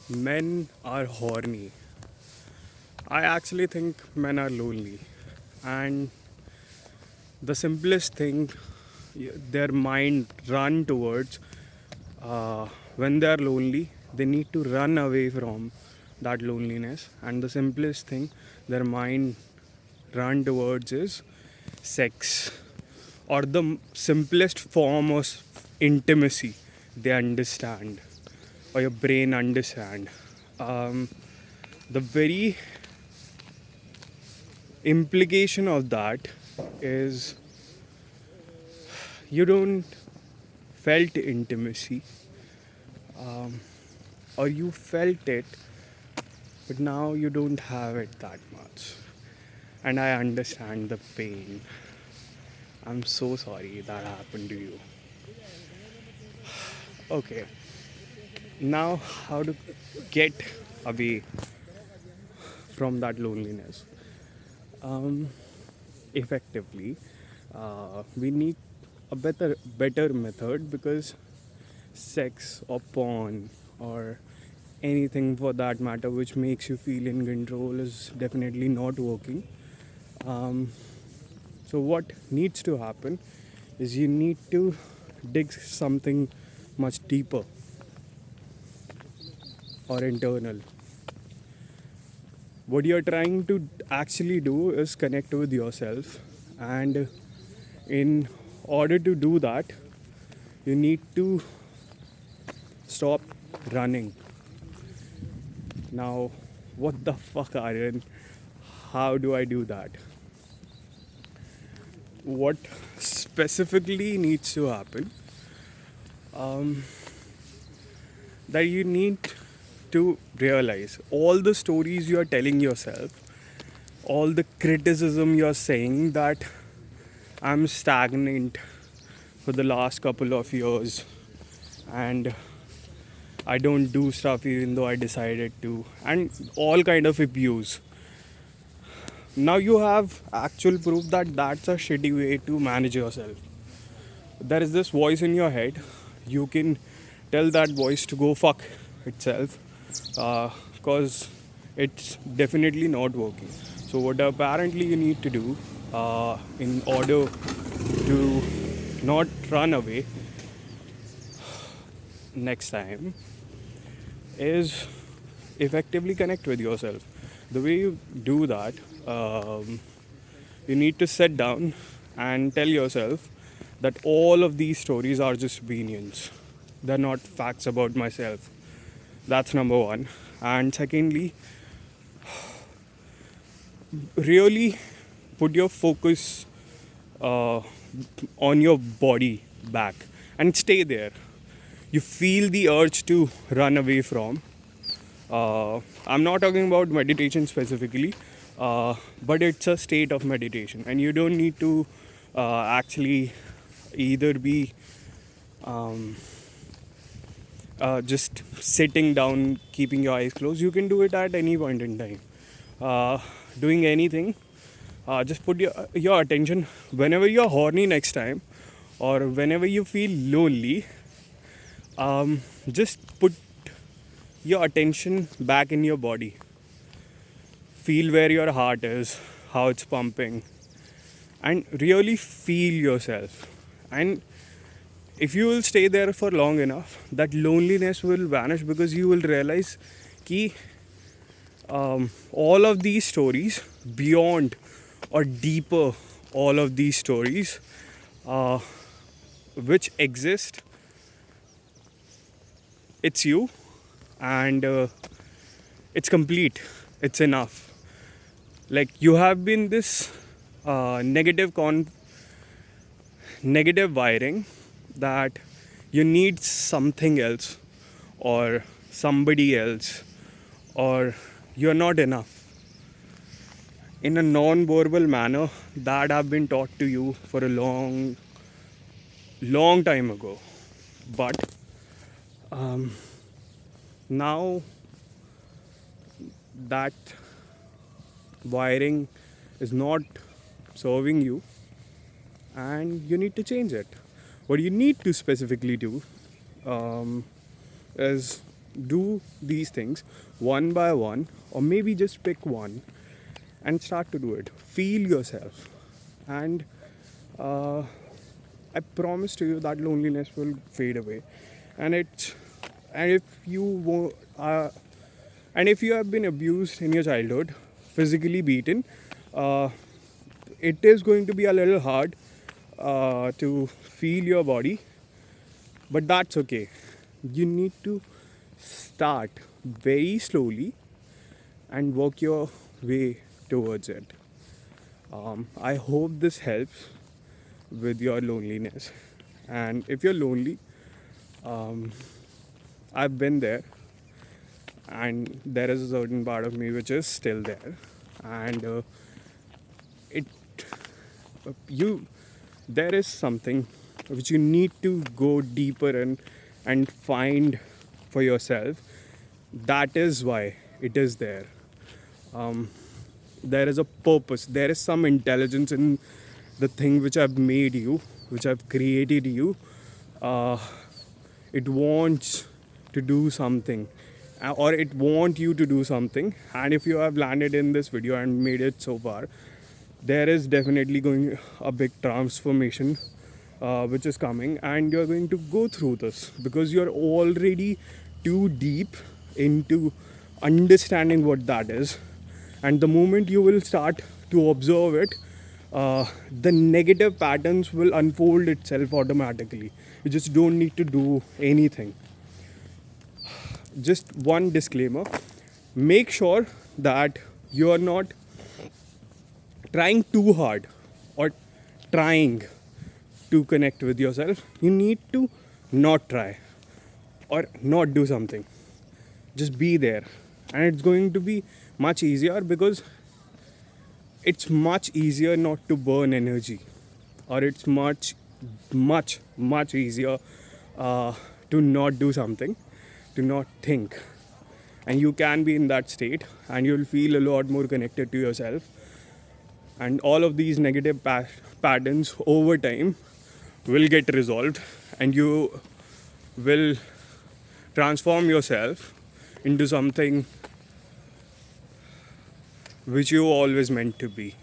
Men are horny. I actually think men are lonely. And the simplest thing their mind run towards when they are lonely, they need to run away from that loneliness. And the simplest thing their mind run towards is sex or the simplest form of intimacy they understand or your brain understand. The very implication of that is you don't felt intimacy, or you felt it but now you don't have it that much, and I understand the pain. I'm so sorry that happened to you. Okay, now how to get away from that loneliness effectively. We need a better method, because sex or porn or anything for that matter which makes you feel in control is definitely not working. So what needs to happen is you need to dig something much deeper or internal. What you're trying to actually do is connect with yourself, and in order to do that you need to stop running. Now, what the fuck, Aryan? How do I do that? What specifically needs to happen? That you need to realize all the stories you are telling yourself, all the criticism you're saying that I'm stagnant for the last couple of years and I don't do stuff even though I decided to, and all kind of abuse. Now you have actual proof that that's a shitty way to manage yourself. There is this voice in your head. You can tell that voice to go fuck itself, because it's definitely not working. So what apparently you need to do, in order to not run away next time, is effectively connect with yourself. The way you do that, you need to sit down and tell yourself that all of these stories are just opinions. They're not facts about myself. That's number one. And secondly, really put your focus uh, on your body back and stay there. You feel the urge to run away from. I'm not talking about meditation specifically, but it's a state of meditation, and you don't need to actually either be just sitting down, keeping your eyes closed. You can do it at any point in time. Doing anything, just put your attention whenever you're horny next time, or whenever you feel lonely. Just put your attention back in your body. Feel where your heart is, how it's pumping, and really feel yourself. And if you will stay there for long enough, that loneliness will vanish, because you will realize ki all of these stories, beyond or deeper, all of these stories uh, which exist, it's you, and it's complete, it's enough. Like, you have been this negative wiring that you need something else or somebody else, or you're not enough, in a non-verbal manner that have been taught to you for a long time ago. But now that wiring is not serving you, and you need to change it. What you need to specifically do is do these things one by one, or maybe just pick one and start to do it. Feel yourself, and I promise to you that loneliness will fade away. And it's and if you and if you have been abused in your childhood, physically beaten, uh, it is going to be a little hard to feel your body, but that's okay. You need to start very slowly and work your way towards it. I hope this helps with your loneliness. And if you're lonely, I've been there, and there is a certain part of me which is still there, and it you there is something which you need to go deeper in and find for yourself. That is why it is there. There is a purpose, there is some intelligence in the thing which I've made you, which I've created you. uh, it wants to do something, or it want you to do something. And if you have landed in this video and made it so far, there is definitely going a big transformation which is coming, and you're going to go through this because you're already too deep into understanding what that is. And the moment you will start to observe it, the negative patterns will unfold itself automatically. You just don't need to do anything. Just one disclaimer: make sure that you're not trying too hard or trying to connect with yourself. You need to not try or not do something. Just be there, and it's going to be much easier because it's much easier not to burn energy, or it's much easier to not do something, to not think. And you can be in that state, and you'll feel a lot more connected to yourself. And all of these negative patterns over time will get resolved, and you will transform yourself into something which you always meant to be.